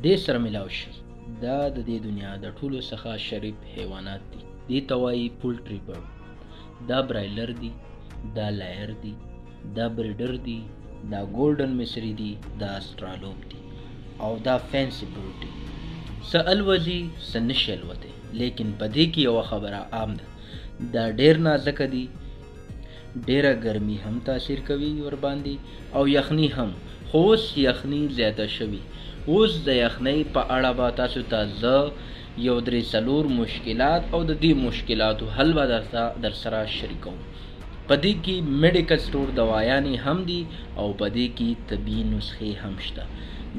دې سره ملاو شي. دا د دې دنیا د ټولو څخه شریف حیوانات دي. دې ته وایي پولټري برډ. دا برایلر دي، دا لایر دي، دا بریډر دي، دا ګولډن مصری دي، دا استرالوپ دي او دا فینسی برډ دي. څه الوځي څه نشي الوتی، لیکن په دې کې یوه خبره عام ده، دا ډېر نازکه دي، ډېره ګرمي هم تاثیر کوي ورباندې او یخني هم. خو اوس یخني زیاته شوي. اوس د یخنۍ په اړه به تاسو ته زه یو درې څلور مشکلات او د دې مشکلاتو حل به در سره شریکوم. په دې کې میډیکل سټور دوايانې هم دي او په دې کې طبي نسخې هم شته.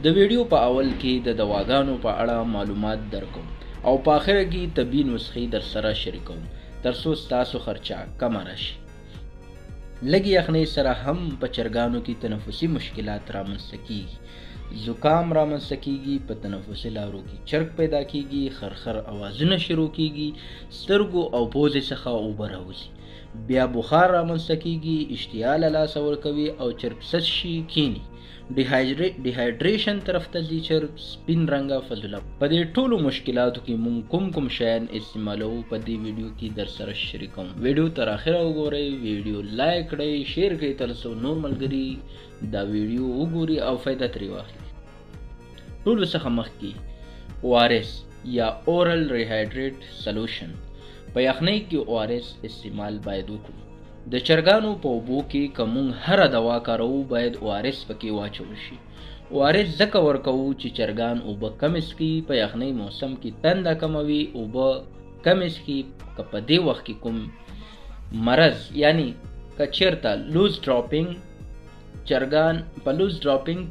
د ویډیو په اول کې د دواګانو په اړه معلومات درکوم او په آخره کې طبي نسخې در سره شریکوم تر څو ستاسو خرچه کمه راشي. لږې یخنۍ سره هم په چرګانو کې تنفسي مشکلات رامنځته کیږي. زکام رامنځته کیږي، په تنفسي لارو کې چرګ پیدا کیږي، خرخر اوازونه شروع کیږي، سترګو او پوزې څخه اوبه راوځي، بیا بخار رامنځته کیږي، اشتها له لاسه ورکوي او چرګ سس شي کینی. ډیهایډریشن طرف ته ځي، چرګ سپین رنګه فضله. په دې ټولو مشکلاتو کې مونږ کوم شیان استعمالوو په دې ویډیو کې در سره شریکوم. ویډیو تر اخره وګورئ، ویډیو لایک کړئ، شیر کړئ تر څو نور ملګري دا ویډیو وګوري او فایده ترې واخلي. ټولو څخه مخکې ORS یا اورل ریهایډریټ سلوشن په یخنۍ کې ORS استعمال باید وکړو. د چرګانو په اوبو کې که مونږ هره دوا کاروو باید ORS پکې واچول شي. ORS ځکه ورکوو چې چرګان اوبه کم څښي. په یخنۍ موسم کې تنده کموي، اوبه کم څښي. که په دې وخت کې کوم مرض یعنی که چیرته لوز ډراپینګ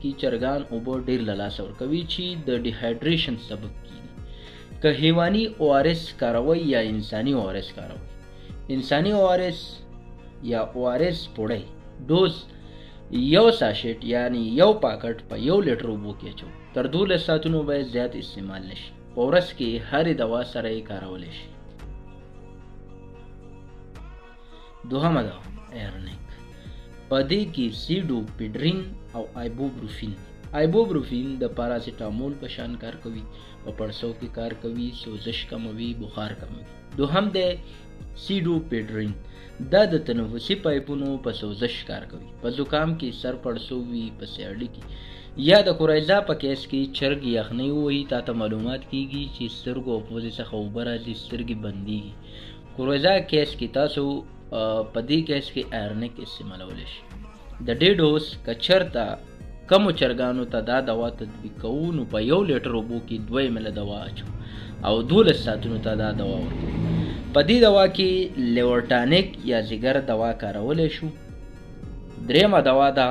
کې چرګان اوبه ډیر له لاسه ورکوي چې د ډیهایډریشن سبب کیږي. که حیواني ORS کاروي یا انساني ORS کاروي. انساني ORS یا ORS پوړی ډوز یو ساشټ یعنی یو پاکټ په 1 لیټر اوبو کې اچو. تر 12 ساعتونو باید زیات استعمال نشي. په ورځ کې هرې دوا سره یې کارولی شي. دوهمه دوا ایرنیک. په دې کې سیډوپیډرین او آیبوبروفین. آیبوبروفین د پاراسیټامول په شان کار کوي، په پړسو کې کار کوي، سوزش کموي، بخار کموي. دوهم دی سیډوپیډرین. دا د تنفسي پایپونو په سوزش کار کوي. په زکام کې، سر پړسو وي، په سیړلي کې یا د کوریزا په کیس کې چرګ یخنۍ ووهي، تا ته معلومات کیږي چې سترګو او پوزې څخه اوبه راځي، سترګې بندېږي. کوریزا کیس کې تاسو په دې کیس کې ایرنیک استعمالولی شي. د ډې ډوز که چېرته کمو چرګانو ته دا دوا تطبیق کوو نو په 1 لیټر اوبو کې 2 مله دوا اچو او 12 ساعتونو ته دا دوا ورکوو. په دې دوا کې لیورټانیک یا ځیګر دوا کارولی شو. درېیمه دوا ده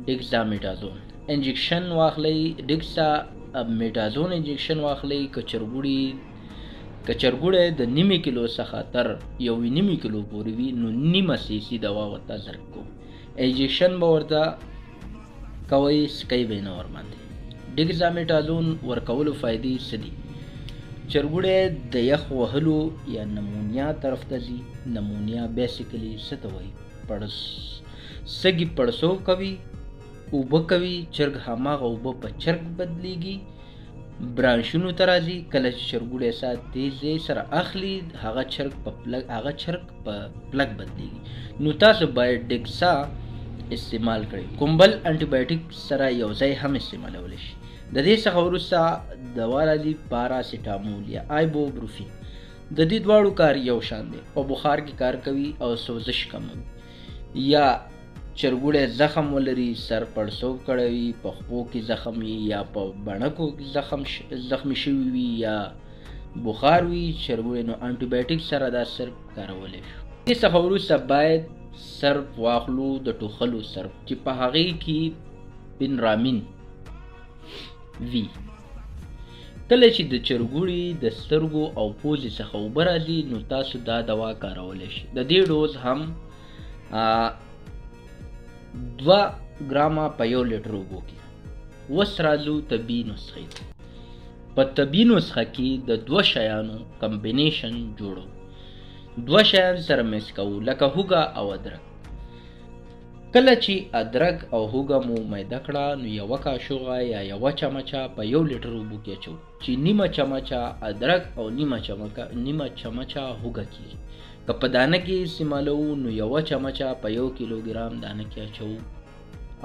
ډیکسامیټازون انجکشن واخلئ. ډیکسامیټازون انجکشن واخلئ. که چرګوړی د نیمې کیلو څخه تر 1.5 کیلو پورې وي نو 0.5 cc دوا ورته ضرب کوو. انجکشن به ورته کوئ، سکی به یې نه ورباندې. ډیکسامیټازون ورکولو فایدې څه دي؟ چرګوړی د یخ وهلو یا نمونیا طرف ته ځي. نمونیا بیسیکلی څه ته وایي؟ سږي پړسوب کوي، اوبه کوي، چرګ هماغه اوبه په چرګ بدلیږي، برانشونو ته راځي. کله چې چرګوړی سات تیزی سره اخلي هغه چرګ په پلک بدلیږي. نو تاسو باید ډیکسا استعمال کړئ. کوم بل انټي بایوټیک سره یو ځای هم استعمالولی شي. د دې څخه وروسته دوا راځي پاراسیټامول یا آیبوبروفین. د دې دواړو کار یو شان دی. په بخار کې کار کوي او سوزش کموي. یا چرګوړی زخم ولري، سر پړسوب کړی وي، په خپو کې زخم وي یا په بڼکو کې زخمي شوي وي یا بخار وي چرګوړی، نو انټي بایوټیک سره دا سرپ کارولی شو. دې څخه وروسته باید سرپ واخلو، د ټوخلو سرپ چې په هغې کې پنرامین وي. کله چې د چرګوړي د سترګو او پوزې څخه اوبه راځي نو تاسو دا دوا کارولی شي. د دې ډوز هم 2 ګرامه په 1 لیټر اوبو کې. اوس راځو طبي نسخې ته. په طبي نسخه کې د 2 شیانو کمبینیشن جوړو. 2 شیان سره مکس کوو لکه هوږه او ادرک. کله چې ادرک او هوږه مو میده کړه نو یوه کاشوغه یا یوه چمچه په 1 لیټر اوبو کې اچوو چې نیمه چمچه ادرک او نیمه چمچه هوږه کیږي. که په دانه کې استعمالو نو یوه چمچه په 1 کیلوګرام دانه کې اچوو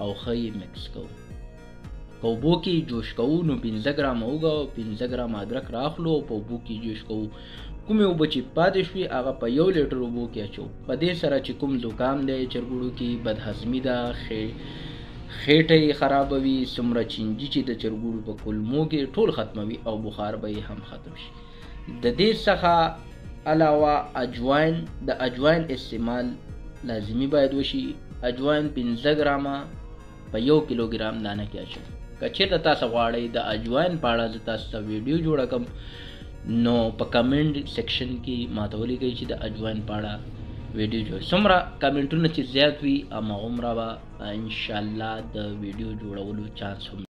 او ښه یې مکس کوو. که اوبو کې جوش کوو نو 15 ګرامه هوږه او 15 ګرامه ادرک راخلو او په اوبو کې جوش کوو. کومې اوبه چې پاتې شوي هغه په 1 لیټر اوبو کې اچوو. په دې سره چې کوم زکام دی چرګوړو کې بدهضمي ده خېټه یې خرابوي څومره چینجي چې د چرګوړو په کولمو کې ټول ختموي او بخار به یې هم ختم شي. د دې څخه علاوه د اجواین استعمال لازمي باید وشي. اجواین 15 ګرامه په 1 کیلوګرام دانه کې اچوو. که چېرته تاسو غواړئ د اجواین په اړه زه تاسو ته ویډیو جوړه کړم نو په کمنټ سیکشن کې ماته ولیکئ چې د اجواین په اړه ویډیو جوړ. څومره کمنټونه چې زیات وي هماغومره به انشاءالله د ویډیو جوړولو چانس هم